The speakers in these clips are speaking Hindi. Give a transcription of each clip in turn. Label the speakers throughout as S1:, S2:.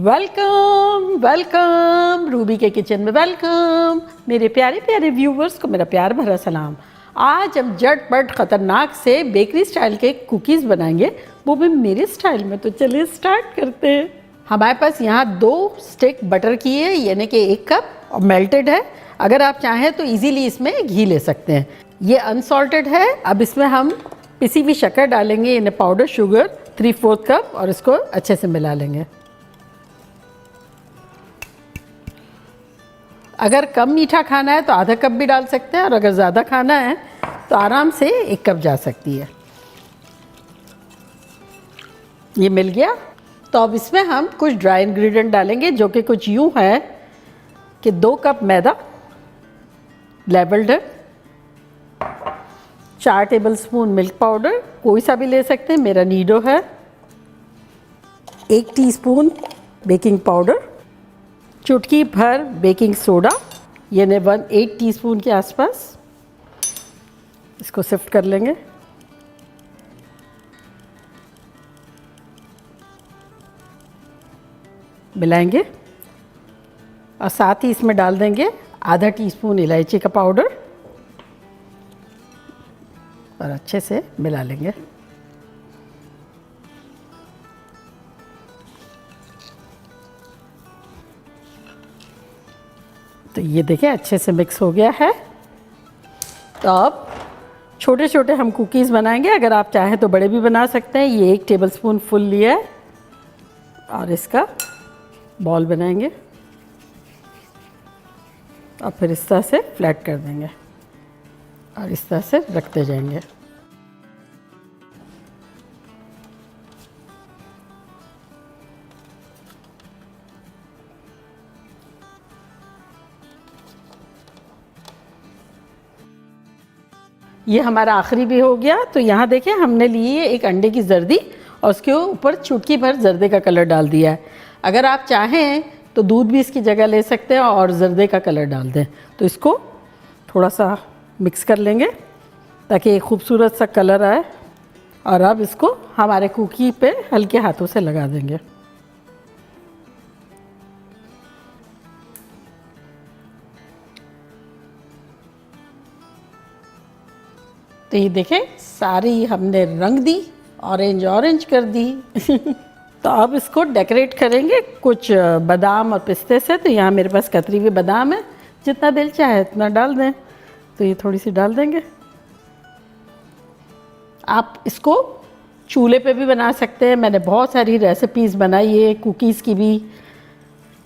S1: वेलकम वेलकम रूबी के किचन में वेलकम। मेरे प्यारे प्यारे व्यूवर्स को मेरा प्यार भरा सलाम। आज हम झटपट ख़तरनाक से बेकरी स्टाइल के कुकीज़ बनाएंगे, वो भी मेरे स्टाइल में। तो चलिए स्टार्ट करते हैं। हमारे पास यहाँ 2 स्टिक बटर की है, यानी कि 1 कप, और मेल्टेड है। अगर आप चाहें तो इजीली इसमें घी ले सकते हैं। ये अनसॉल्टेड है। अब इसमें हम पिसी हुई शक्कर डालेंगे, यानी पाउडर शुगर 3/4 कप, और इसको अच्छे से मिला लेंगे। अगर कम मीठा खाना है तो आधा कप भी डाल सकते हैं, और अगर ज़्यादा खाना है तो आराम से 1 कप जा सकती है। ये मिल गया। तो अब इसमें हम कुछ ड्राई इंग्रेडिएंट डालेंगे, जो कि कुछ यूँ है कि 2 कप मैदा लेवल्ड है, 4 टेबलस्पून मिल्क पाउडर, कोई सा भी ले सकते हैं, मेरा नीडो है, 1 टीस्पून बेकिंग पाउडर, चुटकी भर बेकिंग सोडा, यानी 1/8 टीस्पून के आसपास। इसको सिफ्ट कर लेंगे। मिलाएंगे, और साथ ही इसमें डाल देंगे आधा टीस्पून इलायची का पाउडर, और अच्छे से मिला लेंगे। तो ये देखें अच्छे से मिक्स हो गया है। तो अब छोटे छोटे हम कुकीज़ बनाएंगे। अगर आप चाहें तो बड़े भी बना सकते हैं। ये 1 टेबलस्पून फुल लिया है, और इसका बॉल बनाएंगे, और फिर इस तरह से फ्लैट कर देंगे, और इस तरह से रखते जाएंगे। ये हमारा आखिरी भी हो गया। तो यहाँ देखें, हमने ली है 1 अंडे की जर्दी, और उसके ऊपर चुटकी भर जर्दे का कलर डाल दिया है। अगर आप चाहें तो दूध भी इसकी जगह ले सकते हैं और जर्दे का कलर डाल दें। तो इसको थोड़ा सा मिक्स कर लेंगे ताकि एक खूबसूरत सा कलर आए। और अब इसको हमारे कुकी पे हल्के हाथों से लगा देंगे। तो ये देखें, सारी हमने रंग दी, ऑरेंज ऑरेंज कर दी। तो अब इसको डेकोरेट करेंगे कुछ बादाम और पिस्ते से। तो यहाँ मेरे पास कतरी हुई बादाम है, जितना दिल चाहे उतना डाल दें। तो ये थोड़ी सी डाल देंगे। आप इसको चूल्हे पे भी बना सकते हैं। मैंने बहुत सारी रेसिपीज़ बनाई है कुकीज़ की भी।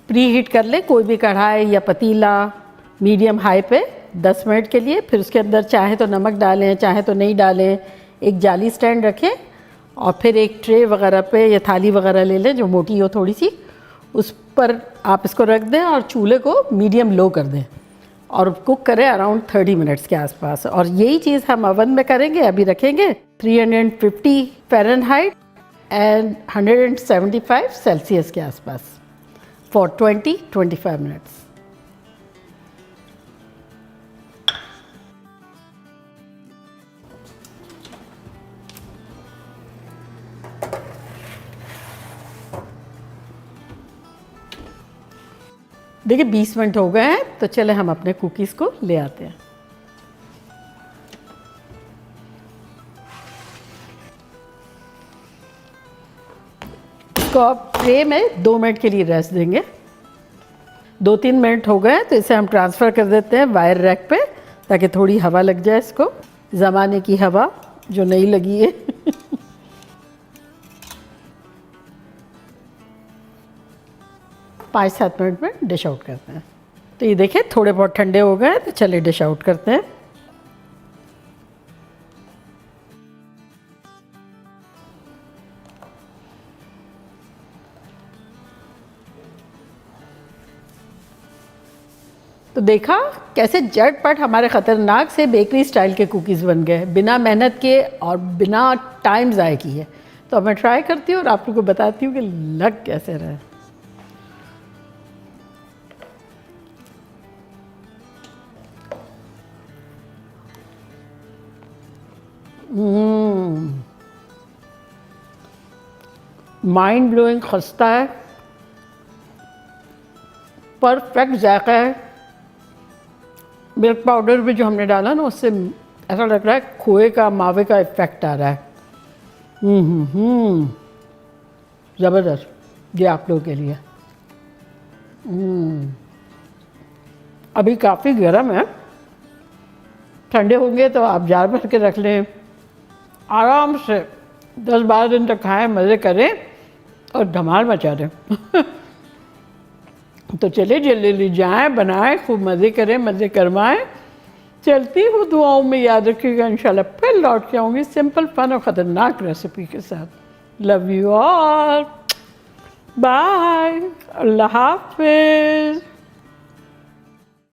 S1: प्री हीट कर ले कोई भी कढ़ाई या पतीला, मीडियम हाई पे 10 मिनट के लिए। फिर उसके अंदर चाहे तो नमक डालें, चाहे तो नहीं डालें। एक जाली स्टैंड रखें, और फिर एक ट्रे वगैरह पे या थाली वगैरह ले लें जो मोटी हो थोड़ी सी, उस पर आप इसको रख दें, और चूल्हे को मीडियम लो कर दें, और कुक करें अराउंड 30 मिनट्स के आसपास। और यही चीज़ हम ओवन में करेंगे। अभी रखेंगे 350 फ़ारेनहाइट एंड 175 सेल्सियस के आसपास फॉर 20-25 मिनट्स। देखिए 20 मिनट हो गए हैं। तो चले हम अपने कुकीज़ को ले आते हैं। इसको अब ट्रे में 2 मिनट के लिए रेस्ट देंगे। 2-3 मिनट हो गए, तो इसे हम ट्रांसफ़र कर देते हैं वायर रैक पे, ताकि थोड़ी हवा लग जाए इसको, ज़माने की हवा जो नहीं लगी है। 5-7 मिनट में डिश आउट करते हैं। तो ये देखिए थोड़े बहुत ठंडे हो गए, तो चलिए डिश आउट करते हैं। तो देखा कैसे झटपट हमारे ख़तरनाक से बेकरी स्टाइल के कुकीज़ बन गए, बिना मेहनत के और बिना टाइम ज़ाय किए। तो अब मैं ट्राई करती हूँ और आप लोगों को बताती हूँ कि लग कैसे रहे। माइंड ब्लोइंग खस्ता है, परफेक्ट जायका है। मिल्क पाउडर भी जो हमने डाला ना, उससे ऐसा लग रहा है खोए का, मावे का इफेक्ट आ रहा है। ज़बरदस्त, ये आप लोगों के लिए। अभी काफ़ी गर्म है, ठंडे होंगे तो आप जार भर के रख लें, आराम से 10-12 दिन तक खाएं, मज़े करें और धमाल मचा दें। तो चलिए जल्दी जाएं, बनाएं, खूब मज़े करें, मज़े करवाएं। चलती हूँ, दुआओं में याद रखिएगा। इंशाल्लाह फिर लौट के आऊँगी सिंपल, फन और ख़तरनाक रेसिपी के साथ। लव यू ऑल, बाय, अल्लाह हाफिज़।